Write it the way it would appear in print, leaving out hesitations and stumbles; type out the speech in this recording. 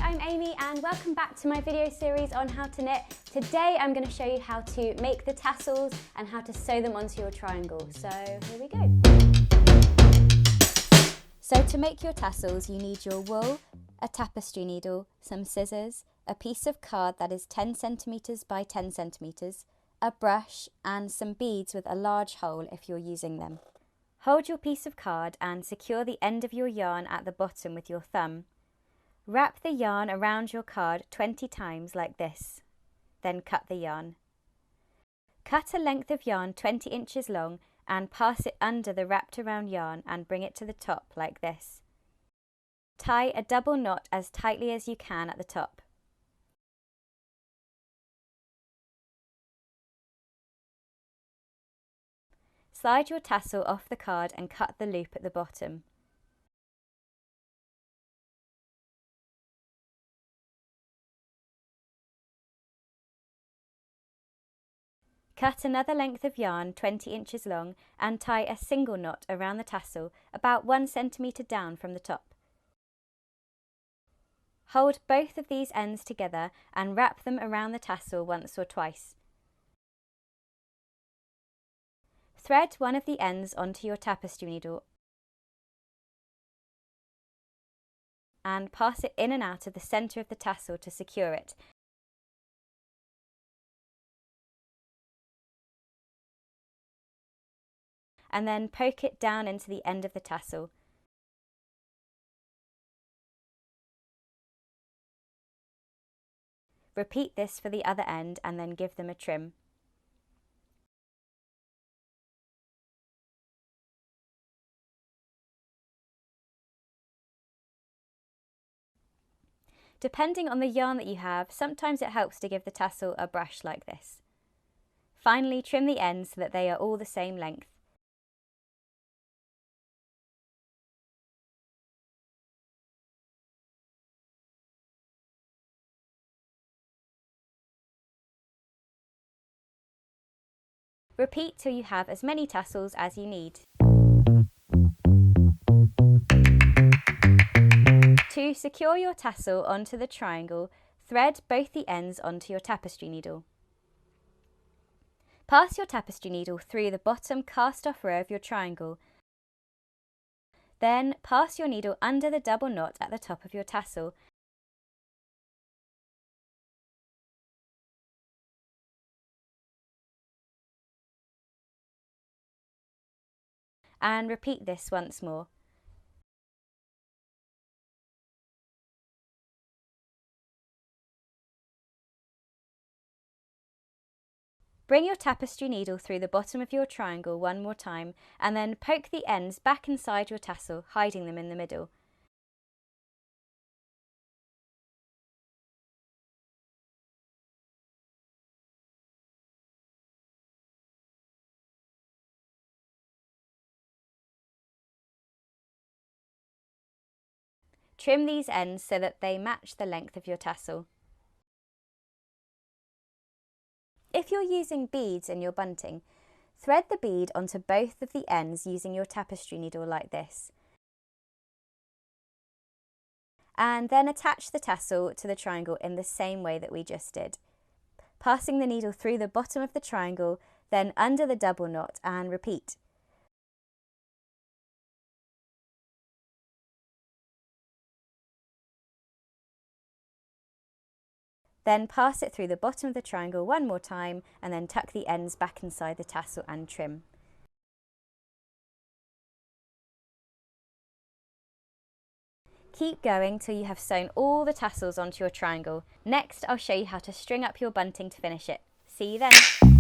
I'm Amy and welcome back to my video series on how to knit. Today I'm going to show you how to make the tassels and how to sew them onto your triangle. So here we go. So to make your tassels you need your wool, a tapestry needle, some scissors, a piece of card that is 10 centimeters by 10 centimeters, a brush and some beads with a large hole if you're using them. Hold your piece of card and secure the end of your yarn at the bottom with your thumb. Wrap the yarn around your card 20 times like this. Then cut the yarn. Cut a length of yarn 20 inches long and pass it under the wrapped around yarn and bring it to the top like this. Tie a double knot as tightly as you can at the top. Slide your tassel off the card and cut the loop at the bottom. Cut another length of yarn 20 inches long and tie a single knot around the tassel about 1 centimetre down from the top. Hold both of these ends together and wrap them around the tassel once or twice. Thread one of the ends onto your tapestry needle and pass it in and out of the centre of the tassel to secure it. And then poke it down into the end of the tassel. Repeat this for the other end and then give them a trim. Depending on the yarn that you have, sometimes it helps to give the tassel a brush like this. Finally, trim the ends so that they are all the same length. Repeat till you have as many tassels as you need. To secure your tassel onto the triangle, thread both the ends onto your tapestry needle. Pass your tapestry needle through the bottom cast-off row of your triangle. Then pass your needle under the double knot at the top of your tassel. And repeat this once more. Bring your tapestry needle through the bottom of your triangle one more time and then poke the ends back inside your tassel, hiding them in the middle. Trim these ends so that they match the length of your tassel. If you're using beads in your bunting, thread the bead onto both of the ends using your tapestry needle like this. And then attach the tassel to the triangle in the same way that we just did. Passing the needle through the bottom of the triangle, then under the double knot and repeat. Then pass it through the bottom of the triangle one more time and then tuck the ends back inside the tassel and trim. Keep going till you have sewn all the tassels onto your triangle. Next, I'll show you how to string up your bunting to finish it. See you then!